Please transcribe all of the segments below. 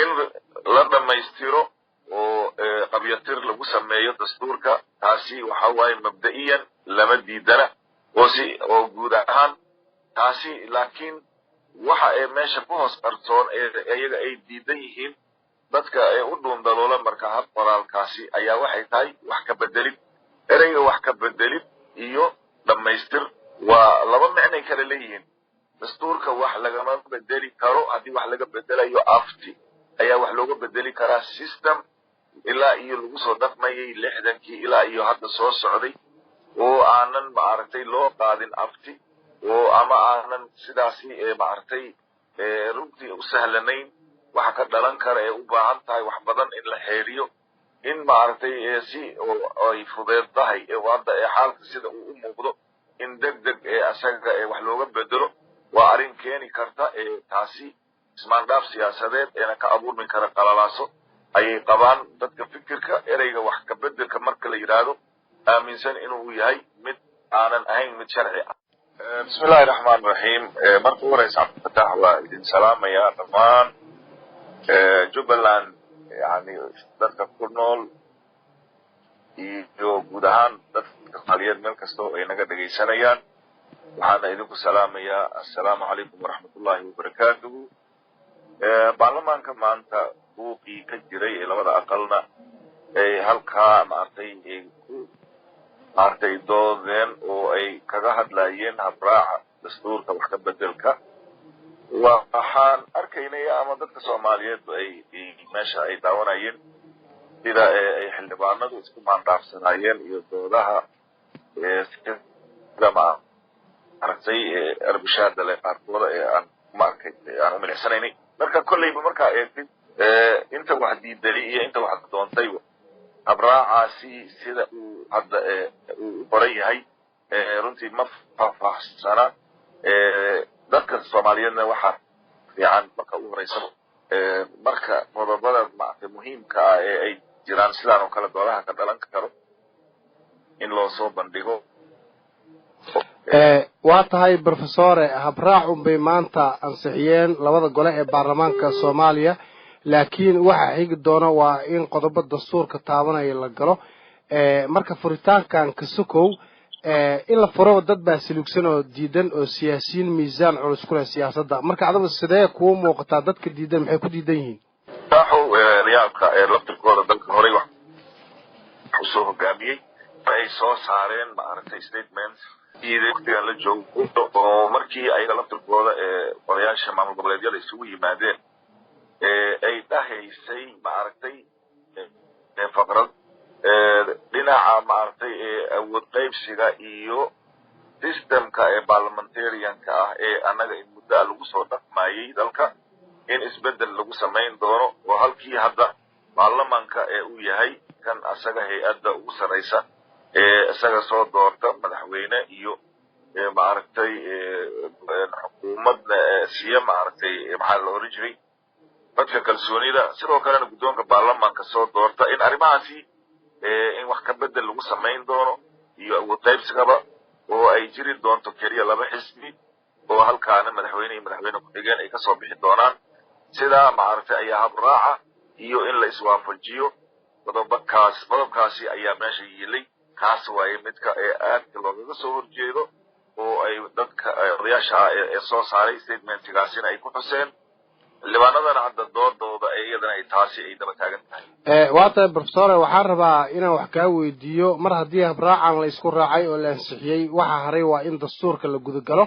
in la dhamaystiro oo qabyatir lagu sameeyo dastuurka taasi waxa waay mabda'iyan lama diidana oo guud ahaan taasi laakiin waxa ay meesha ku hoos qarsoon iyaga ay diidan yihiin dadka ay u dhuundaloola marka hab qoraalkaasi ayaa waxay tahay wax ka bedelid ereyga wax ka bedelid iyo dhamaystir waa laba macno kala leeyihiin dastuurka wax lagama bedeli karo haddii wax laga bedelayo afti ayaa wax looga bedeli karaa system ilaa iyo lagu soo dhaqmayay 60kii ilaa iyo hadda soo socday oo aanan maaragtay loo qaadin afti oo ama aanan sidaasi maaragtay runtii u sahlanayn waxa ka dhalan kara ee u baahan tahay wax badan in la xeeriyo in maaragtay si ay fudeedahay hadda xaalka sida uu u muuqdo in degdeg asaga wax looga bedelo waa arrin keeni karta taasi ismaandhaaf siyaasadeed ee ka abuurmi kara qalalaaso ayay qabaan dadka fikirka ereyga wax ka bedelka marka la yiraahdo aaminsan inuu yahay mid aanan ahayn mid sharci ah bismillaahir rahmaanir rahiim marka horeysa Cabdulfataax waa idin salaamaya dhamaan Jubbaland yani dadka ku nool iyo guud ahaan dadka Soomaaliyeed meel kasta oo ay naga dhageysanayaan waxaan idinku salaamayaa assalaamu calaykum waraxmatullaahi wabarakaatuh baarlamaanka maanta buuqii ka jiray labada aqalna halkaa maartay doodeen oo ay kaga hadlayeen habraaca dastuurka wax ka bedelka waxaan arkaynay ama dadka Soomaaliyeed ay meesha ay daawanayeen sida ay xildhibaanadu isku maandaafsanayeen iyo doodaha sida aragtay arbishada le qaarkooda aan markay aan u milicsanaynay marka kullayba marka inta wax diidali iyo inta wax doontay habraacaasi sida uu hadda uu qoran yahay runtii ma faahfaahsana dadka Soomaaliyeedna waxa fiican marka uu horeysan marka qodobada maartay muhiimka ah ee ay jiraan sidaan oo kala doodaha ka dhalan karo in loo soo bandhigo waa tahay professor habraac bay maanta ansixiyeen labada gole ee baarlamaanka Soomaaliya laakiin waxa xigi doona waa in qodobo dastuurka taabanaya la galo marka furitaankan ka sokow in la furo dad baa silugsan oo diidan oo siyaasiyiin miisaan culus ku leh siyaasadda marka adaba sidee ku muuqataa dadka diidan maxay ku diidan yihiin taxo riyaalka laftirkooda dalka hore wax soo hogaamiyay ay soo saareen maaragtay statements waqtigan la joogo oo markii ayaga laftirkooda odayaasha maamul goboleedyada isugu yimaadeen ay dhahaysay maaragtay faqrad dhinaca maaragtay awood qaybsiga iyo systemka parliamentarianka ah anaga in muddo lagu soo dhaqmayay dalka in isbedel lagu sameyn doono oo halkii hadda baarlamaanka uu yahay kan asaga hay'adda ugu sareysa isaga soo doorta madaxweyne iyo maaragtay xukuumadda siya maaragtay maxaa la oran jiray dadka kalsoonida sidoo kalena guddoonka baarlamaanka soo doorta in arrimahaasi in wax ka bedel lagu sameyn doono iyo awood qaybsigaba oo ay jiri doonto kaliya laba xisbi oo halkaana madaxweyne iyo madaxweyne ku-xigeen ay ka soo bixi doonaan sidaa maaragtay ayaa habraaca iyo in la iswaafajiyo qodobkaasi ayaa meesha yeelay kaas waaye midka aadka loogaga soo horjeedo oo ay dadka odayaasha soo saaray statementigaasina ay ku xuseen xildhibaanadana hadda doodooda iyadana ay taasi ay daba taagan tahay waa tahay professor waxaan rabaa inaan wax kaa weydiiyo mar haddii habraacan la isku raacay oo la ansixiyey waxa haray waa in dastuurka la gudagalo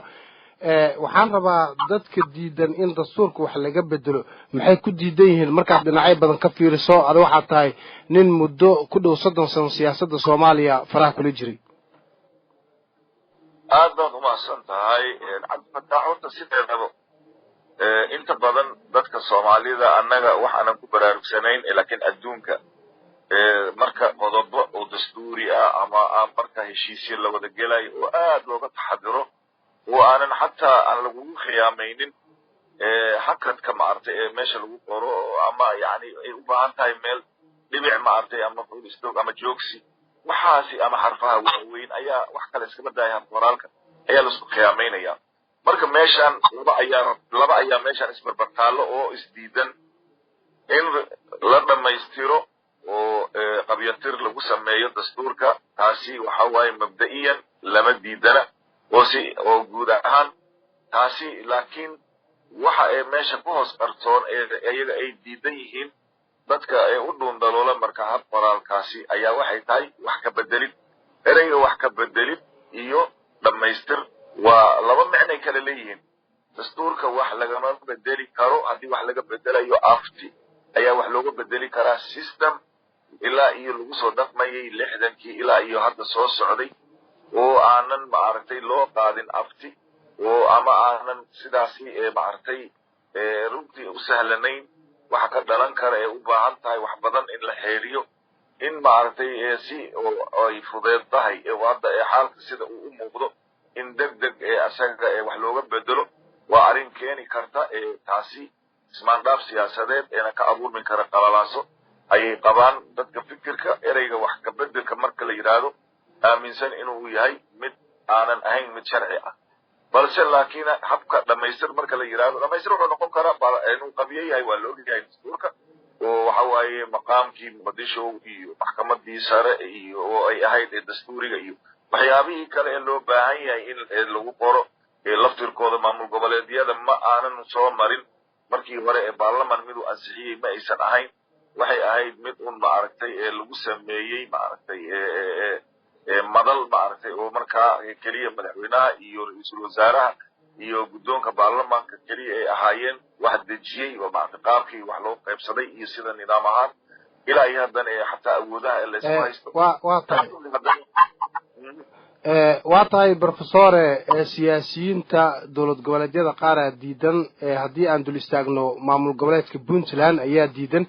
waxaan rabaa dadka diidan in dastuurka wax laga bedelo maxay ku diidan yihiin markaad dhinacyo badan ka fiiriso adiga waxaad tahay nin muddo ku dhow 30 sano siyaasadda Soomaaliya faraha kula jiray aad baad u mahadsan tahay Cabdulfataax horta sideedaba inta badan dadka Soomaalida annaga wax aanan ku baraarugsanayn laakiin adduunka marka qodobo oo dastuuri ah ama marka heshiisyo la wada gelay oo aad looga taxadiro oo aanan xataa aan lagu khiyaamaynin hakadka maartay meesha lagu qoro ama yani ay u baahan tahay meel dhibic maartay ama fulistoog ama joogsi waxaasi ama xarfaha weyn ayaa wax kale iska badayaan qoraalka ayaa la isku khiyaameynaya marka meeshan laba ayaa meeshan isbarbartaalo oo isdiidan in la dhammaystiro oo qabyatir lagu sameeyo dastuurka taasi waxa waaye mabda'iyan lama diidana oo guud ahaan taasi laakiin waxa ay meesha ku hoos qarsoon iyaga ay diidan yihiin dadka ay u dhuundaloola marka hab qoraalkaasi ayaa waxay tahay wax ka bedelid ereyga wax ka bedelid iyo dhammaystir waa laba macnay kala leeyihiin dastuurka wax lagama bedeli karo haddii wax laga bedelayo afti ayaa wax looga bedeli karaa system ilaa iyo lagu soo dhaqmayay 60kii ilaa iyo hadda soo socday oo aanan maaragtay loo qaadin afti oo ama aanan sidaasi maaragtay runtii u sahlanayn waxa ka dhalan kara ee u baahan tahay wax badan in la xeeriyo in maaragtay si ay fudeed tahay hadda xaalka sida uu u muuqdo in degdeg asaga wax looga bedelo waa arrin keeni karta taasi ismaandhaaf siyaasadeed eena ka abuurmi kara qalalaaso ayay qabaan dadka fikirka ereyga wax ka bedelka marka la yiraahdo aaminsan inuu yahay mid aanan ahayn mid sharci ah balse laakiin habka dhamaystir marka la yiraahdo dhamaystir wuxuu noqon karaa inuu qabiyo yahay waa loo yahay dastuurka oo waxa waaye maqaamkii muqdisho iyo maxkamadii sare iyo oo ay ahayd dastuuriga iyo waxyaabihii kale ee loo baahan yahay in lagu qoro laftirkooda maamul goboleedyada ma aanan soo marin markii hore ee baarlamaan mid uu ansixiyay ma aysan ahayn waxay ahayd mid un maaragtay lagu sameeyay maaragtay madal maaragtay oo markaa kaliya madaxweynaha iyo ra'iisul wasaaraha iyo guddoonka baarlamaanka kaliya ay ahaayeen wax dejiyay oo maaragtay qaabkii wax loo qaybsaday iyo sida nidaam ahaan ilaa iyo haddana xataa awoodaha la isku haysto waa tahay professore siyaasiyiinta dowlad goboleedyada qaar diidan haddii aan dul istaagno maamul goboleedka Puntland ayaa diidan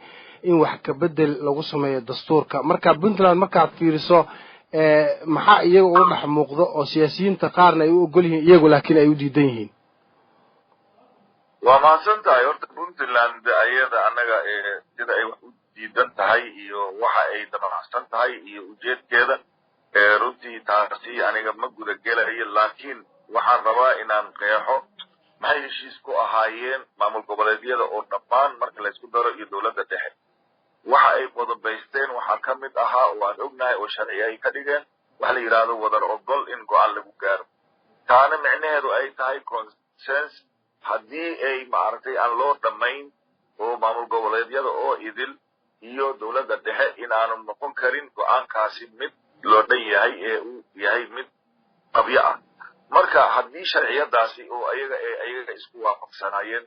in wax ka bedel lagu sameeyo dastuurka marka Puntland markaad fiiriso maxaa iyaga u dhex muuqdo oo siyaasiyiinta qaarna ay u ogol yihiin iyagu laakiin ay u diidan yihiin waa mahadsan tahay horta Puntland ayada anaga sida ay wax u diidan tahay iyo waxa ay damacsan tahay iyo ujeedkeeda runtii taasi aniga ma guda gelayo laakiin waxaan rabaa inaan qeexo maxay heshiis ku ahaayeen maamul goboleedyada oo dhammaan marka la isku daro iyo dowladda dhexe waxa ay qodobaysteen waxaa ka mid ahaa oo aan ognahay oo sharci ay ka dhigeen waxa la yiraahdo wadar ogol in go'aan lagu gaaro taana micnaheedu ay tahay consens haddii ay maaragtay aan loo dhammayn oo maamul goboleedyada oo idil iyo dowladda dhexe in aanu noqon karin go'aankaasi mid loo dhan yahay uu yahay mid qabyo ah marka haddii sharciyadaasi oo ayaga isku waafaqsanayeen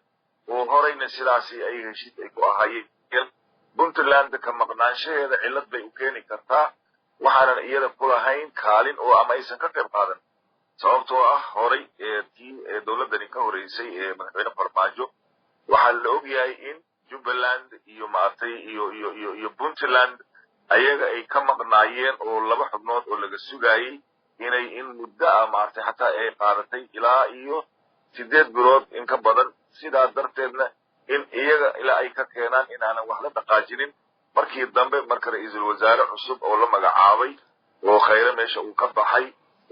oo horeyna sidaasi ay heshiis ay ku ahaayeen Puntland ka maqnaanshaheeda cilad bay u keeni kartaa waxaanan iyada ku lahayn kaalin oo ama aysan ka qayb qaadan sababtoo ah horey dowladani ka horeysay madaxweyne Farmaajo waxaa la ogyahay in Jubaland iyo maartay iyo Puntland ayaga ay ka maqnaayeen oo laba xubnood oo laga sugayay inay in muddo maartay xataa ay qaadatay ilaa iyo 8 bilood in ka badan sidaa darteedna in iyaga ilaa ay ka keenaan in aanan wax la dhaqaajinin markii dambe marka ra'iisul wasaare cusub oo la magacaabay oo khayra meesha uu ka baxay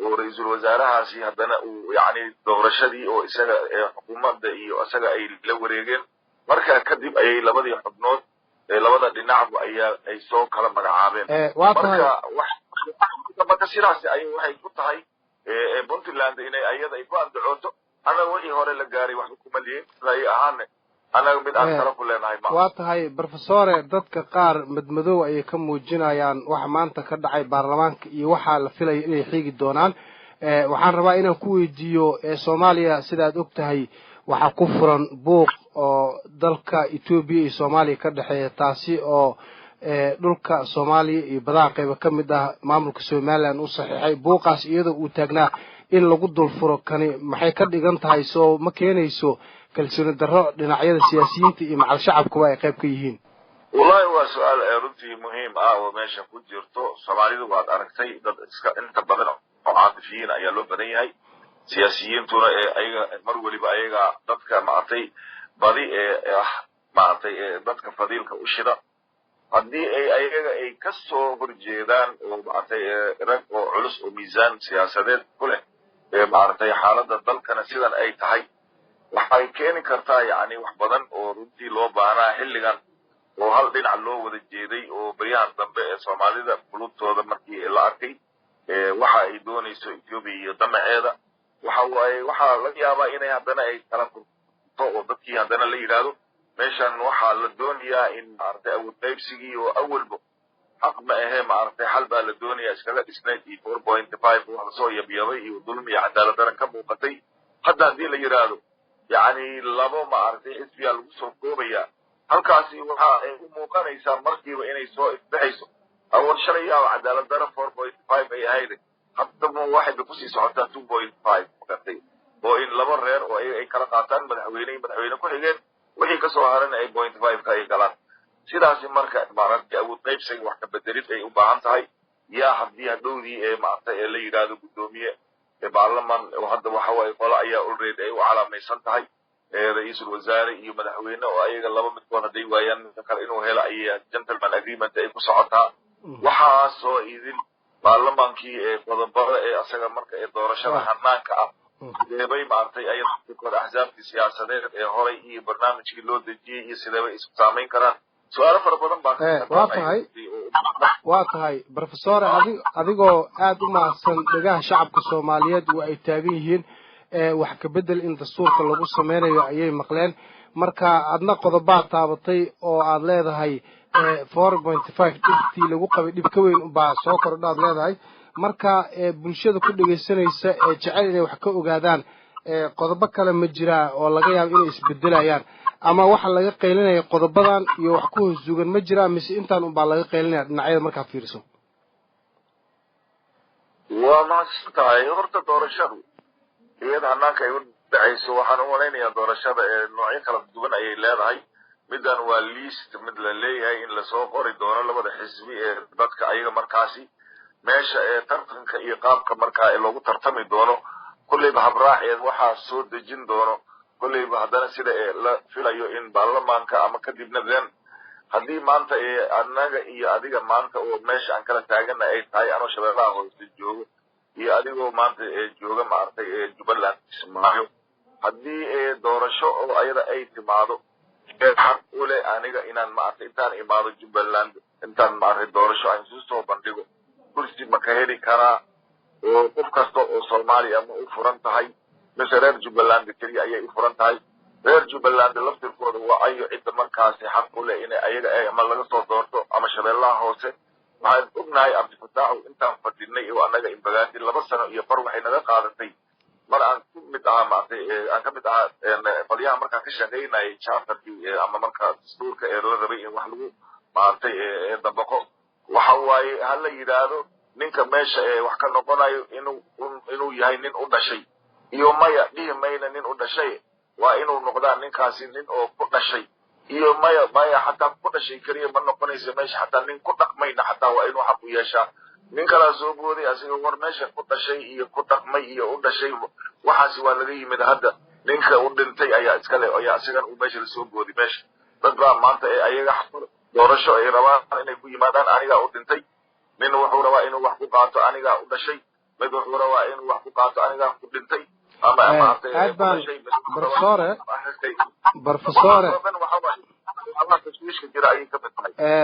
oo ra'iisul wasaarahaasi haddana uu yacni doorashadii oo isaga xukuumadda iyo isaga ay la wareegeen marka kadib ayay labadii xubnood labada dhinacba ay soo kala magacaabeen marka sidaasi ay waxay ku tahay Puntland inay ayada ay ku andacooto anaga wixii hore la gaaray wax kuma lihin ay ahaan anaga mid aan kala ku leenahay waa tahay professore dadka qaar madmadow ay ka muujinayaan waxa maanta ka dhacay baarlamaanka iyo waxa la filayo inay xigi doonaan waxaan rabaa inaan ku weydiiyo Soomaaliya sidaad ogtahay waxa ku furan buuq oo dalka Ethiopia iyo Soomaaliya ka dhaxeeya taasi oo dhulka Soomaaliya iyo badan qayb ka mid ah maamulka Soomaaliland u saxiixay buuqaas iyadoo uu taagnaa in lagu dul furo kani maxay ka dhigan tahay soo ma keenayso kalsooni darro dhinacyada siyaasiyiinta iyo macal shacabku ay qayb ka yihiin wallahi waa su'aal runtii muhiim ah oo meesha ku jirto Soomaalidu waad aragtay dad iska inta badan oo caatifiin ayaa loo badan yahay siyaasiyiintuna ayaga mar waliba ayaga dadka maartay badi maartay dadka fadiilka u shida haddii ayaga ay ka soo horjeedaan oo maartay rag oo culus oo miisaan siyaasadeed ku leh maartay xaaladda dalkana sidan ay tahay waxay keeni kartaa yacni wax badan oo runtii loo baahnaa xilligan oo hal dhinac loo wada jeeday oo baryahan dambe ee Soomaalida qulubtooda markii la arkay waxa ay doonayso Ethiopia iyo damaceeda waxa laga yaabaa inay haddana ay kala furto oo dadkii haddana la yiraahdo meeshan waxaa la doonayaa in maartay awood qaybsigii oo awalba xaq ma ahe maartay xal baa la doonayaa iskaga dhisnay 4.5 wax soo yabiyay iyo dulmi iyo cadaalad darro ka muuqatay hadda hadii la yiraahdo yani labo maartay xisbiya lagu soo koobaya halkaasi waxa ay u muuqanaysaa markiiba inay soo ifbixayso awal sharciga cadaalad darro 4.5 ay ahayd hadda waxay ku sii socotaa 2.5 qatay oo in laba reer oo ay kala qaataan madaxweyne ku xigeen wixii ka soo haran ay 0.5 ka ay galaan sidaasi marka maaragtay awood qaybsiga wax ka bedelid ay u baahan tahay yaa haddii hadhowdii maaragtay la yiraahdo gudoomiye baarlamaan oo hadda waxa way qolo ayaa already ay u calaamaysan tahay ra'iisul wasaare iyo madaxweyne oo ayaga laba midkood haday waayaan kale inuu helo ay gentleman agreement ay ku socotaa waxa soo idin baarlamaankii qodobada asaga marka doorashada hanaanka ah deebay maartay ay koox axsaabtii siyaasadeed horay iyo barnaamijkii loo dejiyay iyo sidee ay isku saameyn karaan su'aalo fara badan baa waa tahay professor adigoo aad u mahadsan dhagaha shacabka Soomaaliyeed oo ay taagan yihiin wax ka bedel in dastuurka lagu sameynayo ayay maqleen marka adna qodobaad taabatay oo aad leedahay 4.5 dhibtii lagu qabay dhib ka weyn u baa soo kordhaad leedahay marka bulshada ku dhageysanaysa jecel inay wax ka ogaadaan qodobo kale ma jira oo laga yaabo inay isbedelayaan ama waxa laga qeylinayo qodobadan iyo wax ku hoosugan ma jira mise intaan u baa laga qeylinaya dhinacyada marka fiirso waa maasitaay horta doorashadu iyada hanaanka ay u dhacayso waxaan u maleynayaa doorashada noocyo kala duwan ayay leedahay midan waa list mid la leeyahay in la soo qori doono labada xisbi dadka ayaga markaasi meesha tartanka iyo qaabka markaa loogu tartami doono kullayba habraaceed waxaa soo dejin doono kullayba haddana sida la filayo in baarlamaanka ama kadibna then haddii maanta annaga iyo adiga maanta oo meesha aan kala taagana ay tahay anoo shabeellaha hoose joogo iyo adigoo maanta jooga maartay Jubbaland Ismaayo haddii doorasho oo ayada ay timaado xaq u leh aniga inaan maartay intaan imaado Jubbaland intaan maartay doorasho aan soo bandhigo kursi ma ka heli karaa oo qof kasta oo Soomaaliya ma u furan tahay reer Jubbaland kaliya ayay u furan tahay reer Jubbaland laftirkooda waa ayo cid markaasi xaq u leh in ayaga ama laga soo doorto ama shabeellaha hoose waxaan ognahay Abdifataax intaan fadhinay oo anaga in bagaati 2 sano iyo bar waxay naga qaadatay mar aan ku mid ahaa maartay aan ka mid ahaa qoliyaha markaan ka shaqeynayay charterkii ama markaa dastuurka la rabay in wax lagu maartay dabaqo waxa waaye hal la yiraahdo ninka meesha wax ka noqonayo inuu yahay nin u dhashay iyo maya dhimayna nin u dhashay waa inuu noqdaa ninkaasi nin oo ku dhashay iyo maya hatta ku dhashay kaliya ma noqonayso meesha hatta nin ku dhaqmayna hatta waa inuu xaq u yeeshaa nin kala soo booday asiga war meesha ku dhashay iyo ku dhaqmay iyo u dhashay waxaasi waa laga yimid hadda ninka u dhintay ayaa iska leh ayaa asigan u meesha soo booday meesha dad baa maanta ayaga doorasho ay rabaan inay ku yimaadaan aniga u dhintay nin wuxuu rabaa inuu wax ku qaato aniga u dhashay mid wuxuu rabaa inuu wax ku qaato aniga ku dhintay ama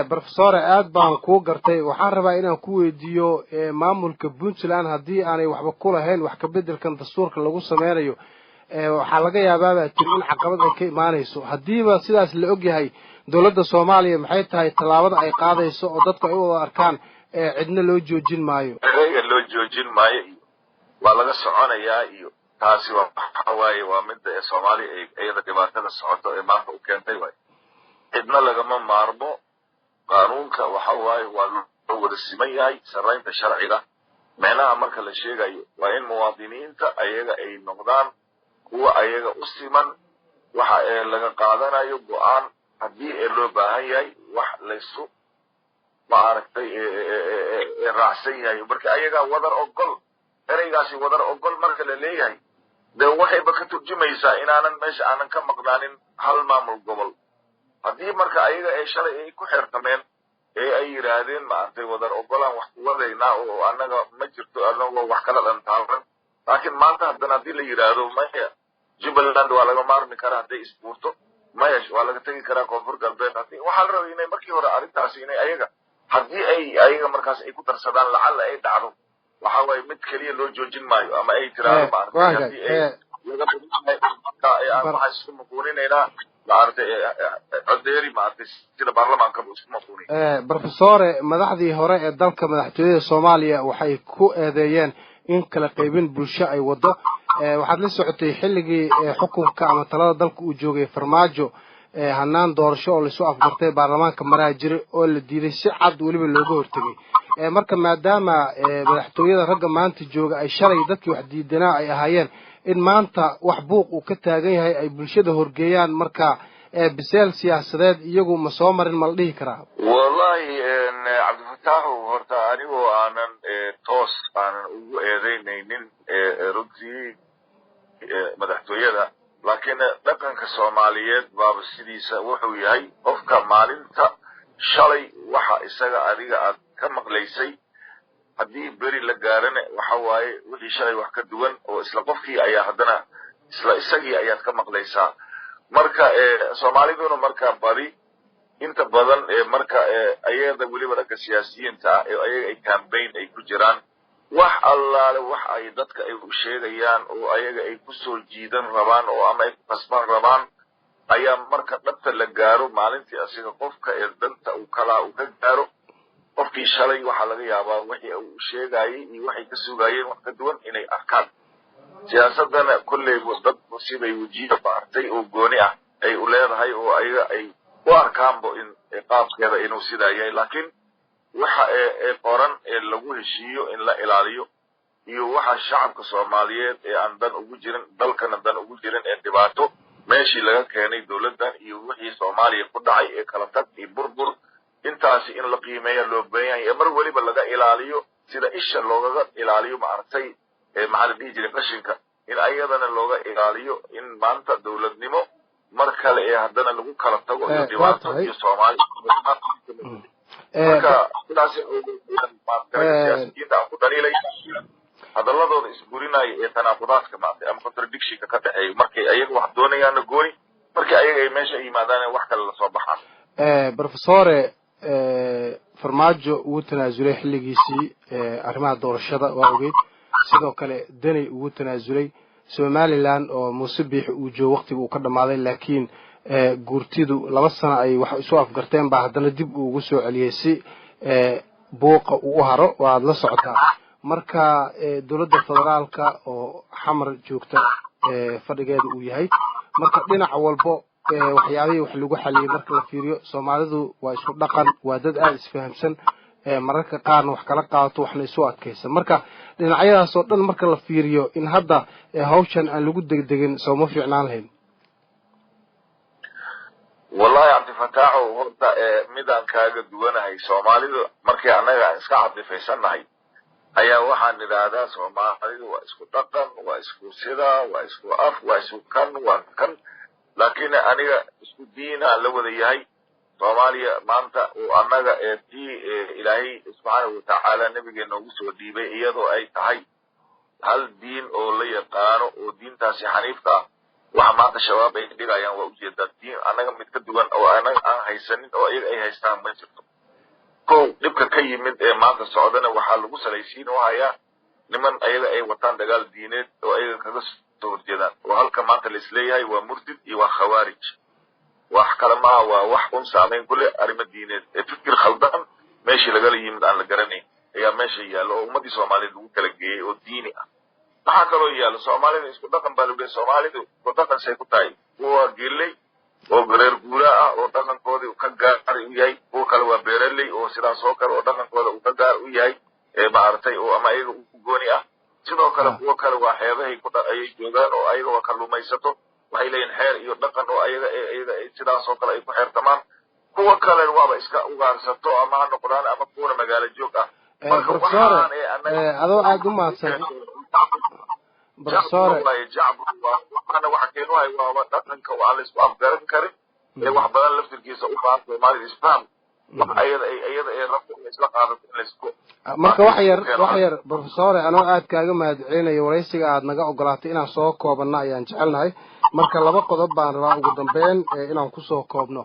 professor aad baan ku gartay waxaan rabaa inaan ku weydiiyo maamulka Puntland hadii aanay waxba ku lahayn wax ka bedelkan dastuurka lagu sameynayo waxa laga yaabaa in caqabad ay ka imaanayso hadiiba sidaas la og yahay dawladda Soomaaliya maxay tahay talaabada ay qaadayso oo dadku ay u arkaan cidna loo joojin maayo loo joojin maayo waa laga soconayaa iyo taasi waxa waaye waa mid Soomaaliya ayada dhibaatada socoto ee maanta u keentay way cidna lagama maarmo qaanuunka waxa waaye waa loo wada siman yahay saraynta sharciga meelaha marka la sheegayo waa in muwaadiniinta ayaga ay noqdaan kuwa ayaga u siman waxa laga qaadanayo go'aan haddii loo baahan yahay wax laysu maaragtay raacsan yahay marka ayaga wadar ogol ereygaasi wadar ogol marka la leeyahay de waxayba ka turjumaysaa inaanan meesha aanan ka maqnaanin hal maamul gobol haddii marka ayaga ay shalay ay ku xeertameen ay yiraahdeen maartay wadar ogolaan wax ku wadaynaa oo annaga ma jirto annaga wax kala dhantaaran laakiin maanta haddana haddii la yiraahdo maya Jubbaland waa laga maarmi karaa hadday isbuurto mayash waa laga tegi karaa koonfur galbeed haddii waxaa la rabay inay markii hore arrintaasi inay ayaga haddii ayaga markaas ay ku darsadaan lacalla ay dhacdo waxa waaye mid keliya loo joojin maayo ama ay tiraado maaragtay haddii ay laga waxaa isku maquuninaynaa maaragtay codeeri maaragtay sida baarlamaanka buu isku maquunay professore madaxdii hore ee dalka madaxtooyada Soomaaliya waxay ku eedeeyeen in kala qaybin bulsho ay wado waxaad la socotay xilligii xukunka ama talada dalka uu joogay Farmaajo hanaan doorasho oo la soo afgartay baarlamaanka maraa jiray oo la diiday si cad waliba looga hortagay marka maadaama madaxtooyada ragga maanta jooga ay shalay dadkii wax diidanaa ay ahaayeen in maanta wax buuq uu ka taagan yahay ay bulshada horgeeyaan marka biseel siyaasadeed iyagu ma soo marin ma la dhihi karaa wallahi cabdifataax horta anigoo aanan toos aanan ugu eedeynaynin runtii madaxtooyada laakiin dhaqanka Soomaaliyeed baaba sidiisa wuxuu yahay qofka maalinta shalay waxa isaga adiga aad ka maqlaysay haddii beri la gaarana waxa waaye wixii shalay wax ka duwan oo isla qofkii ayaa haddana isla isagii ayaad ka maqlaysaa marka Soomaaliduna marka bari inta badan marka ayada waliba ragga siyaasiyiinta ah ayaga ay campaign ay ku jiraan wax allaale wax ay dadka ay u sheegayaan oo ayaga ay ku soo jiidan rabaan oo ama ay qasban rabaan ayaa marka dhabta la gaaro maalintii asiga qofka danta uu ka gaaro qofkii shalay waxa laga yaabaa wixii uu sheegayay iyo waxay ka sugayeen wax ka duwan inay arkaan siyaasadana kulley dad sibay wajiga baartay oo gooni ah ay u leedahay oo ayaga ay u arkaanbo in qaabkeeda inuu sidaa yahay laakiin waxa qoran lagu heshiiyo in la ilaaliyo iyo waxa shacabka Soomaaliyeed aan dan ugu jirin dalkana dan ugu jirin dhibaato meeshii laga keenay dawladdan iyo wixii Soomaaliya ku dhacay kala tag iyo burbur intaasi in la qiimeeyo loo baahan yahay mar waliba laga ilaaliyo sida isha looga ilaaliyo maartay maxaa dhigi jiray qashinka in ayadana looga ilaaliyo in maanta dawladnimo mar kale haddana lagu kala tago iyo dhibaato iyo Soomaaliya marka sidaasi siyaasiyiinta ku dhaliilay hadalladooda isburinaya tanaaqudaadka maanta ama contradictionka ka dhaxeeya markay ayaga wax doonayaan gooni markay ayaga ay meesha yimaadaan wax kale la soo baxaan professore Farmaajo uu tanaasulay xilligiisii arrimaha doorashada waa ogeyd sidoo kale Dani uu tanaasulay Somaliland oo Muuse Biixi uu joogo waqtiga uu ka dhamaaday laakiin guurtidu 2 sano ay wax isu afgarteen baa haddana dib ugu soo celiyay si buuqa uu haro waad la socotaa marka dawladda federaalka oo xamar joogta fadhigeeda uu yahay marka dhinac walba waxyaabihii wax lagu xaliyay marka la fiiriyo Soomaalidu waa isku dhaqan waa dad aad isfahamsan mararka qaarna wax kala qaato waxna isu adkaysan marka dhinacyadaas oo dhan marka la fiiriyo in hadda hawshan aan lagu degdegin soo ma fiicnaan lahayn wallahi cabdifataax horta midaan kaaga duwanahay Soomaalidu markii anaga iska cadifeysanahay ayaa waxaan nidaadaa Soomaalidu waa isku dhaqan waa isku sida waa isku af waa isku kan laakiin aniga isku diina la wada yahay Soomaaliya maanta oo anaga Ilaahay subhanahu wa ta'ala nabigeena ugu soo dhiibay iyadoo ay tahay hal diin oo la yaqaano oo diintaasi xaniifka ah waxa maanta shabaab ay dhigayaan waa ujeedada diin anaga mid ka duwan oo anaga aan haysanin oo ayaga ay haystaan ma jirto dhibka ka yimid maanta socdana waxa lagu salaysiin waaya niman ayaga ay wataan dagaal diineed oo ayaga kaga soo horjeedaan oo halka maanta la isleeyahay waa murtid iyo waa khawaarij wax kala ma waa wax saameyn kule arrimo diineed fikir khaldan meeshii laga yimid aan la garanayn ayaa meesha yaalo oo ummadii Soomaaliyeed lagu kala geeyay oo diini ah waxa kaloo yaalo Soomaalida isku dhaqan baa lagu Soomaalidu ku dhaqan say ku tahay waa gelay oo beer guura ah oo dhaqankooda ka gaar u yahay oo kale waa beeraley oo sidaas oo kale oo dhaqankooda uu ka gaar u yahay maartay oo ama ayaga u gooni ah sidoo kale kuwa kale waa xeebahay ku dhaqay joogaan oo ayaga waa kalluumaysato waxay leeyihiin xeer iyo dhaqan oo ayaga sidaas oo kale ay ku xeertamaan kuwa kale waaba iska ugaarsato ama ha noqdaan ama kuwa magaalo joog ah marka waxaan adoo aad u maadsan professor waxana waxa keenay waa dhaqanka oo aan la isku afgaran karin wax badan laftirkiisa u baahan Soomaaliya isfahan ayada rabto in isla qaadato in laysku marka wax yar professor anoo aad kaaga mahadcelinayo waraysiga aad naga ogolaatay inaan soo koobano ayaan jecelnahay marka laba qodob baan rabaa ugu dambeyn inaan ku soo koobno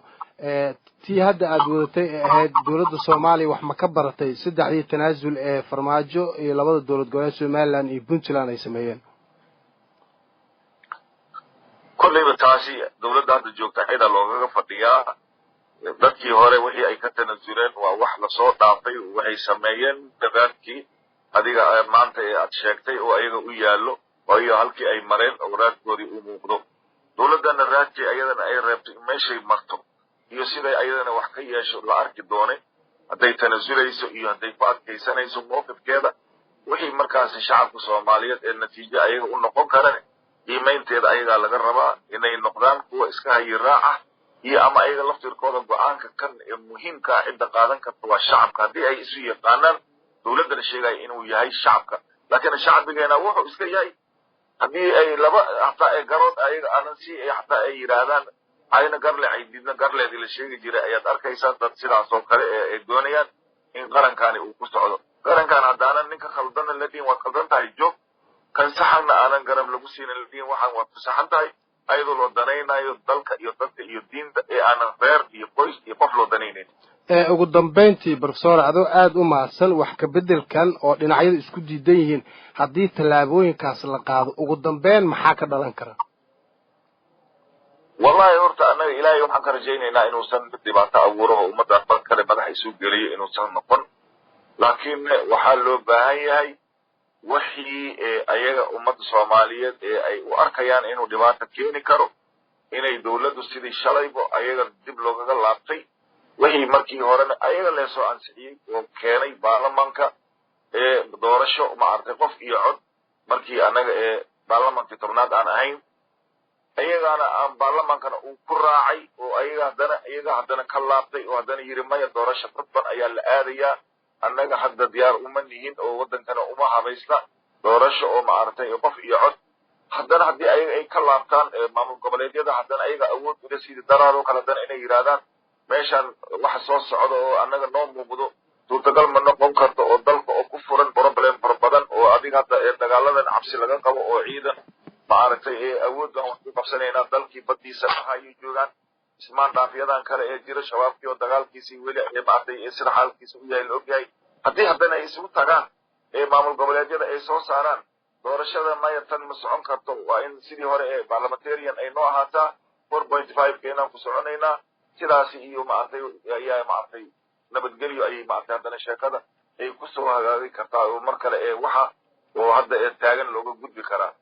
tii hadda aad wadatay ee ahayd dawladda Soomaaliya wax ma ka baratay saddexdii tanaasul ee farmaajo iyo labada dawlad goboleed Somaliland iyo Puntland ay sameeyeen kulliba taasi dawladda hadda joogta cida loogaga fadhiyaa dadkii hore wixii ay ka tanaazuleen waa wax la soo dhaafay waxay sameeyeen dadkii adiga maanta aad sheegtay oo ayaga u yaalo oo iyo halkii ay mareen oo raadkoodii u muuqdo dawladana raadkii ayadana ay reebtay meeshay marto iyo siday ayadana wax ka yeesho la arki doonay haday tanaazulayso iyo haday ku adkaysanayso mowqifkeeda wixii markaas shacabka Soomaaliyeed ee natiijo ayaga u noqon karaan qiimeynteeda ayaga laga rabaa inay noqdaan kuwa iska hayiraaca iyo ama ayaga laftirkooda go'aanka kan ee muhiimka ah inta qaadan karto waa shacabka hadii ay isu yaqaanaan dawladda sheegay inuu yahay shacabka laakiin shacbigeena wuxuu iska yahay hadii ay laba hatta ay garood ayaga aanan si ay hatta ay yiraahdaan ayna garle ay didna garleedii la sheegi jiray ayaad arkaysaa dad sidaas oo kale ee doonayaan in qarankaani uu ku socdo qarankan hadaanan ninka khaldan la diin waa khaldan tahay joog kan saxna aanan garab lagu siinin la diin waxaan waa saxan tahay ayadoo loo danaynayo dalka iyo dadka iyo diinta ee aanan reer iyo qoys iyo qof loo danaynayn ugu dambeyntii professor adoo aad u mahadsan wax ka bedelkan oo dhinacyada isku diidan yihiin haddii tallaabooyinkaas la qaado ugu dambeyn maxaa ka dhalan kara wallahi horta anaga ilaahay waxaan ka rajaynaynaa inuusan dhibaato abuuro oo ummadda kale madax isu geliyo inuusan noqon laakiin waxaa loo baahan yahay wixii ayaga ummadda Soomaaliyeed ee ay u arkayaan inuu dhibaato keeni karo inay dawladdu sidii shalaybo ayaga dib loogaga laabtay wixii markii horena ayaga la soo ansixiyay oo keenay baarlamaanka doorasho ma artay qof iyo cod markii anaga baarlamaanka tobnaad aan ahayn ayagana aan baarlamaankana uu ku raacay oo ayaga haddana ka laabtay oo haddana yiri maya doorasho dadban ayaa la aadayaa annaga hadda diyaar uma nihin oo wadankana uma habaysna doorasho oo ma artay qof iyo cod haddana haddii ayaga ay ka laabtaan maamul goboleedyada haddana ayaga awood u sidii daraado kala dan inay yiraahdaan meeshan waxa soo socdo oo annaga noo muuqdo suurtagal ma noqon karto oo dalka oo ku furan problem fara badan oo adiga hadda dagaaladan cabsi laga qabo oo ciidan ma aragtay awood wax ku qabsanayna dalkii badiisa ay joogaan ismaan dhaafiyadan kale ee jira shabaabkii oo dagaalkiisii weli ay baatay sida xaalkiisa u yahay ogyahay haddii haddana ay isugu tagaan maamul goboleedyada ay soo saaraan doorashada mayatan ma socon karto waa in sidii hore parliamentarian ay noo ahaataa 4.5 keenan ku soconaynaa sidaasi iyo ayaa nabadgelyo ayay haddana sheekada ay ku soo hagaagi kartaa oo mar kale waxa oo hadda taagan looga gudbi karaa